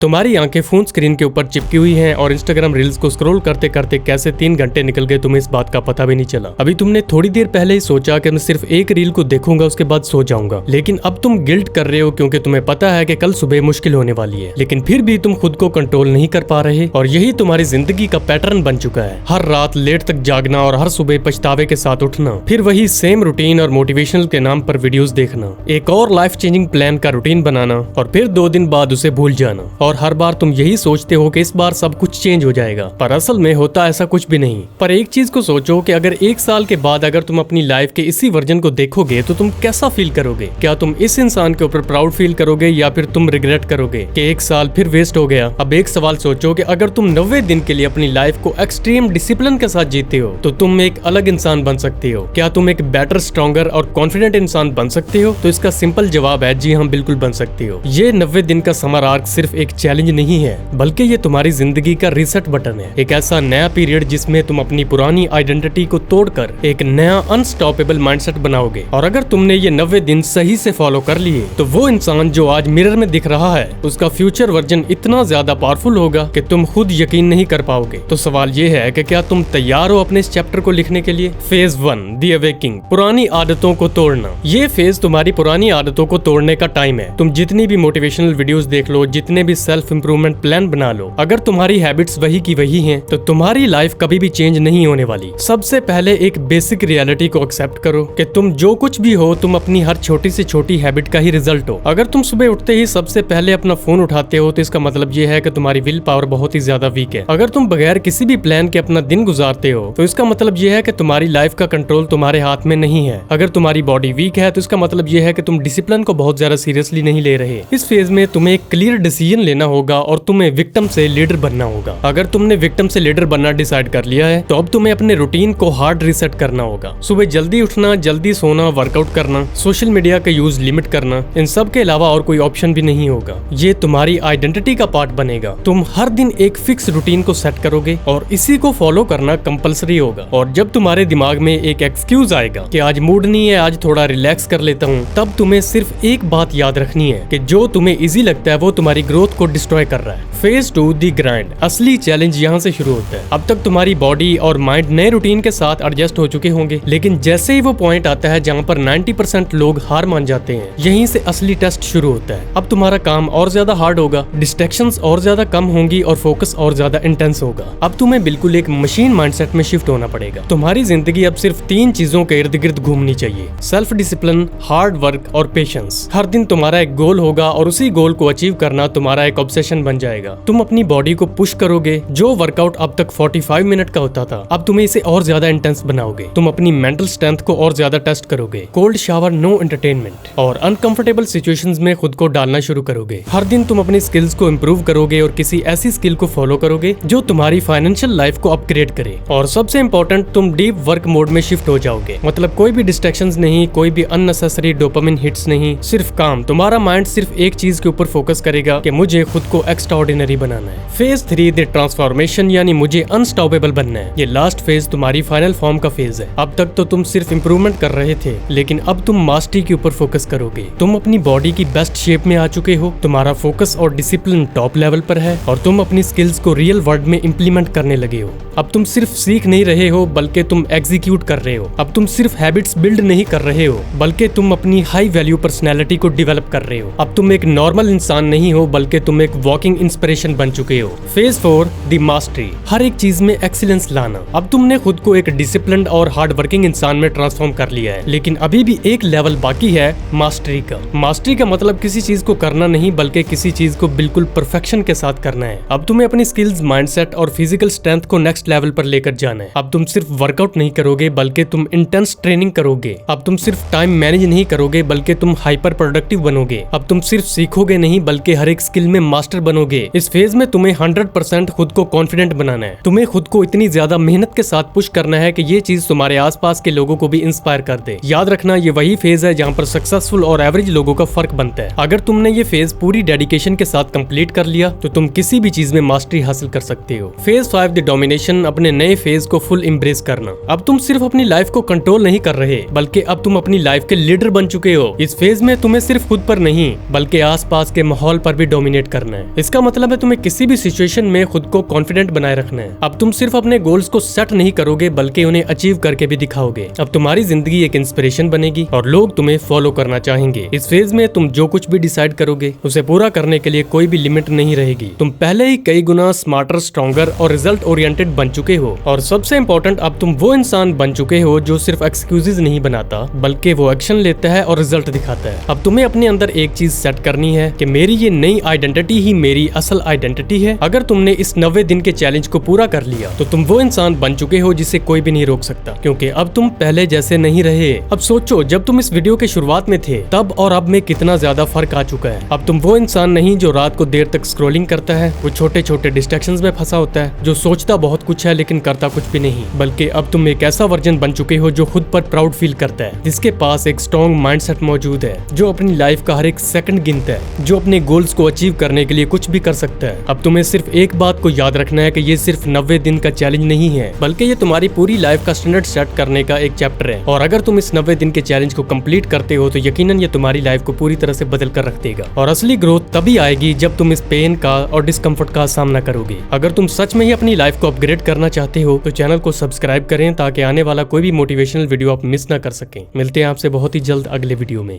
तुम्हारी आंखें phone screen के ऊपर चिपकी हुई हैं और इंस्टाग्राम रील्स को स्क्रॉल करते करते कैसे 3 घंटे निकल गए तुम्हें इस बात का पता भी नहीं चला। अभी तुमने थोड़ी देर पहले ही सोचा कि मैं सिर्फ एक रील को देखूंगा उसके बाद सो जाऊंगा, लेकिन अब तुम गिल्ट कर रहे हो क्योंकि तुम्हें पता है कि कल सुबह मुश्किल होने वाली है, लेकिन फिर भी तुम खुद को कंट्रोल नहीं कर पा रहे और यही तुम्हारी जिंदगी का पैटर्न बन चुका है। हर रात लेट तक जागना और हर सुबह पछतावे के साथ उठना, फिर वही सेम रूटीन और मोटिवेशनल के नाम पर वीडियोस देखना, एक और लाइफ चेंजिंग प्लान का रूटीन बनाना और फिर 2 दिन बाद उसे भूल जाना। और हर बार तुम यही सोचते हो कि इस बार सब कुछ चेंज हो जाएगा, पर असल में होता ऐसा कुछ भी नहीं। पर एक चीज को सोचो कि अगर 1 साल के बाद अगर तुम अपनी लाइफ के इसी वर्जन को देखोगे तो तुम कैसा फील करोगे? क्या तुम इस इंसान के ऊपर प्राउड फील करोगे या फिर तुम रिग्रेट करोगे कि 1 साल फिर वेस्ट हो गया? अब एक सवाल सोचो कि अगर तुम 90 दिन के लिए अपनी लाइफ को एक्सट्रीम डिसिप्लिन के साथ जीते हो तो तुम एक अलग इंसान बन सकते हो। क्या तुम एक बेटर, स्ट्रॉन्गर और कॉन्फिडेंट इंसान बन सकते हो? तो इसका सिंपल जवाब है जी हाँ, बिल्कुल बन सकते हो। ये 90 दिन का समर आर्क सिर्फ एक चैलेंज नहीं है, बल्कि ये तुम्हारी जिंदगी का रीसेट बटन है। एक ऐसा नया पीरियड जिसमें तुम अपनी पुरानी आइडेंटिटी को तोड़कर एक नया अनस्टॉपेबल माइंडसेट बनाओगे। और अगर तुमने ये 90 दिन सही से फॉलो कर लिए तो वो इंसान जो आज मिरर में दिख रहा है उसका फ्यूचर वर्जन इतना ज्यादा पावरफुल होगा कि तुम खुद यकीन नहीं कर पाओगे। तो सवाल ये है कि क्या तुम तैयार हो अपने इस चैप्टर को लिखने के लिए? फेज 1 द अवेकिंग, पुरानी आदतों को तोड़ना। ये फेज तुम्हारी पुरानी आदतों को तोड़ने का टाइम है। तुम जितनी भी मोटिवेशनल वीडियोस देख लो, जितने भी सेल्फ इंप्रूवमेंट प्लान बना लो, अगर तुम्हारी हैबिट्स वही की वही हैं तो तुम्हारी लाइफ कभी भी चेंज नहीं होने वाली। सबसे पहले एक बेसिक रियलिटी को एक्सेप्ट करो कि तुम जो कुछ भी हो तुम अपनी हर छोटी से छोटी हैबिट का ही रिजल्ट हो। अगर तुम सुबह उठते ही सबसे पहले अपना फोन उठाते हो तो इसका मतलब ये है कि तुम्हारी विल पावर बहुत ही ज्यादा वीक है। अगर तुम बगैर किसी भी प्लान के अपना दिन गुजारते हो तो इसका मतलब ये है कि तुम्हारी लाइफ का कंट्रोल तुम्हारे हाथ में नहीं है। अगर तुम्हारी बॉडी वीक है तो इसका मतलब ये है कि तुम डिसिप्लिन को बहुत ज्यादा सीरियसली नहीं ले रहे। इस फेज में तुम्हें एक क्लियर डिसीजन लेना होगा और तुम्हें विक्टिम से लीडर बनना होगा। अगर तुमने विक्टिम से लीडर बनना डिसाइड कर लिया है तो अब तुम्हें अपने रूटीन को हार्ड रीसेट करना होगा। सुबह जल्दी उठना, जल्दी सोना, वर्कआउट करना, सोशल मीडिया का यूज लिमिट करना, इन सब के अलावा और कोई ऑप्शन भी नहीं होगा। ये तुम्हारी आइडेंटिटी का पार्ट बनेगा। तुम हर दिन एक फिक्स रूटीन को सेट करोगे और इसी को फॉलो करना कंपलसरी होगा। और जब तुम्हारे दिमाग में एक एक्सक्यूज आएगा कि आज मूड नहीं है, आज थोड़ा रिलैक्स कर लेता हूँ, तब तुम्हें सिर्फ एक बात याद रखनी है कि जो तुम्हें इजी लगता है वो तुम्हारी ग्रोथ को डिस्ट्रॉय कर रहा है। फेज 2 द ग्राइंड, असली चैलेंज यहाँ से शुरू होता है। अब तक तुम्हारी बॉडी और माइंड नए रूटीन के साथ एडजस्ट हो चुके होंगे, लेकिन जैसे ही वो पॉइंट आता है जहाँ पर 90% लोग हार मान जाते हैं, यहीं से असली टेस्ट शुरू होता है। अब तुम्हारा काम और ज्यादा हार्ड होगा, डिस्ट्रैक्शंस और ज्यादा कम होंगी और फोकस और ज्यादा इंटेंस होगा। अब तुम्हें बिल्कुल एक मशीन माइंडसेट में शिफ्ट होना पड़ेगा। तुम्हारी जिंदगी अब सिर्फ 3 चीजों के इर्द गिर्द घूमनी चाहिए: सेल्फ डिसिप्लिन, हार्ड वर्क और पेशेंस। हर दिन तुम्हारा एक गोल होगा और उसी गोल को अचीव करना तुम्हारा एक ऑब्सेशन बन जाएगा। तुम अपनी बॉडी को पुश करोगे। जो वर्कआउट अब तक 45 मिनट का होता था, अब तुम इसे और ज्यादा इंटेंस बनाओगे। तुम अपनी मेंटल स्ट्रेंथ को और ज्यादा टेस्ट करोगे। कोल्ड शावर, नो एंटरटेनमेंट और अनकंफर्टेबल सिचुएशंस में खुद को डालना शुरू करोगे। हर दिन तुम अपनी स्किल्स को इम्प्रूव करोगे और किसी ऐसी स्किल को फॉलो करोगे जो तुम्हारी फाइनेंशियल लाइफ को अपग्रेड करे। और सबसे इम्पोर्टेंट, तुम डीप वर्क मोड में शिफ्ट हो जाओगे। मतलब कोई भी डिस्ट्रैक्शंस नहीं, कोई भी अननेसेसरी डोपामिन हिट्स नहीं, सिर्फ काम। तुम्हारा माइंड सिर्फ एक चीज के ऊपर फोकस करेगा कि मुझे खुद को एक्स्ट्राऑर्डिनरी बनाना है। फेज 3 द ट्रांसफॉर्मेशन, यानी मुझे अनस्टॉपेबल बनना है। ये लास्ट फेज तुम्हारी फाइनल फॉर्म का फेज है। अब तक तो तुम सिर्फ इंप्रूवमेंट कर रहे थे, लेकिन अब तुम मास्टरी के ऊपर फोकस करोगे। तुम अपनी बॉडी की बेस्ट शेप में आ चुके हो, तुम्हारा फोकस और डिसिप्लिन टॉप लेवल पर है और तुम अपनी स्किल्स को रियल वर्ल्ड में इंप्लीमेंट करने लगे हो। अब तुम सिर्फ सीख नहीं रहे हो बल्कि तुम एग्जीक्यूट कर रहे हो। अब तुम सिर्फ हैबिट्स बिल्ड नहीं कर रहे हो बल्कि तुम अपनी हाई वैल्यू पर्सनैलिटी को डेवलप कर रहे हो। अब तुम एक नॉर्मल इंसान नहीं हो बल्कि तुम एक वॉकिंग इंस्पिरेशन बन चुके हो। फेज 4 द मास्टरी, हर एक चीज में एक्सीलेंस लाना। अब तुमने खुद को एक डिसिप्लिन्ड और हार्ड वर्किंग इंसान में ट्रांसफॉर्म कर लिया है, लेकिन अभी भी एक लेवल बाकी है मास्टरी का। मास्टरी का मतलब किसी चीज को करना नहीं बल्कि किसी चीज को बिल्कुल परफेक्शन के साथ करना है। अब तुम्हें अपनी स्किल्स, माइंडसेट और फिजिकल स्ट्रेंथ को नेक्स्ट लेवल पर लेकर जाना है। अब तुम सिर्फ वर्कआउट नहीं करोगे बल्कि तुम इंटेंस ट्रेनिंग करोगे। अब तुम सिर्फ टाइम मैनेज नहीं करोगे बल्कि तुम हाइपर प्रोडक्टिव बनोगे। अब तुम सिर्फ सीखोगे नहीं बल्कि हर एक स्किल में मास्टर बनोगे। इस फेज में तुम्हें 100% खुद को कॉन्फिडेंट बनाना है। तुम्हें खुद को इतनी ज्यादा मेहनत के साथ पुश करना है कि ये चीज तुम्हारे आसपास के लोगों को भी इंस्पायर कर दे। याद रखना, ये वही फेज है जहाँ पर सक्सेसफुल और एवरेज लोगों का फर्क बनता है। अगर तुमने ये फेज पूरी डेडिकेशन के साथ कंप्लीट कर लिया तो तुम किसी भी चीज में मास्टरी हासिल कर सकते हो। फेज 5 द डोमिनेशन, अपने नए फेज को फुल एम्ब्रेस करना। अब तुम सिर्फ अपनी लाइफ को कंट्रोल नहीं कर रहे बल्कि अब तुम अपनी लाइफ के लीडर बन चुके हो। इस फेज में तुम्हें सिर्फ खुद पर नहीं बल्कि आसपास के माहौल पर भी डोमिनेट करना है। इसका मतलब है तुम्हें किसी भी सिचुएशन में खुद को कॉन्फिडेंट बनाए रखना है। अब तुम सिर्फ अपने गोल्स को सेट नहीं करोगे बल्कि उन्हें अचीव करके भी दिखाओगे। अब तुम्हारी जिंदगी एक इंस्पिरेशन बनेगी और लोग तुम्हें फॉलो करना चाहेंगे। इस फेज में तुम जो कुछ भी डिसाइड करोगे उसे पूरा करने के लिए कोई भी लिमिट नहीं रहेगी। तुम पहले ही कई गुना स्मार्टर, स्ट्रॉन्गर और रिजल्ट ओरिएंटेड बन चुके हो। और सबसे इम्पोर्टेंट, अब तुम वो इंसान बन चुके हो जो सिर्फ एक्सक्यूजेज नहीं बनाता बल्कि वो एक्शन लेता है और रिजल्ट दिखाता है। अब तुम्हें अपने अंदर एक चीज सेट करनी है कि मेरी ये नई आइडेंटिटी ही मेरी असल आइडेंटिटी है। अगर तुमने इस 90 दिन के चैलेंज को पूरा कर लिया तो तुम वो इंसान बन चुके हो जिसे कोई भी नहीं रोक सकता, क्योंकि अब तुम पहले जैसे नहीं रहे। अब सोचो, जब तुम इस वीडियो के शुरुआत में थे तब और अब में कितना ज्यादा फर्क आ चुका है। अब तुम वो इंसान नहीं जो रात को देर तक स्क्रॉलिंग करता है, वो छोटे छोटे डिस्ट्रैक्शंस में फंसा होता है, जो सोचता बहुत कुछ है लेकिन करता कुछ भी नहीं, बल्कि अब तुम एक ऐसा वर्जन बन चुके हो जो खुद पर प्राउड फील करता है, जिसके पास एक स्ट्रॉन्ग माइंडसेट मौजूद है, जो अपनी लाइफ का हर एक सेकंड गिनता है, जो अपने गोल्स को अचीव करने के लिए कुछ भी कर सकता है। अब तुम्हें सिर्फ एक बात को याद रखना है कि ये सिर्फ 90 दिन का चैलेंज नहीं है, बल्कि ये तुम्हारी पूरी लाइफ का स्टैंडर्ड सेट करने का एक चैप्टर है। और अगर तुम इस 90 दिन के चैलेंज को कंप्लीट करते हो तो यकीनन ये तुम्हारी लाइफ को पूरी तरह से बदल कर रख देगा। और असली ग्रोथ तभी आएगी जब तुम इस पेन का और डिस्कम्फर्ट का सामना करोगे। अगर तुम सच में ही अपनी लाइफ को अपग्रेड करना चाहते हो तो चैनल को सब्सक्राइब करें ताकि आने वाला कोई भी मोटिवेशनल वीडियो आप मिस ना कर सकें। मिलते हैं आपसे बहुत ही जल्द अगले वीडियो में।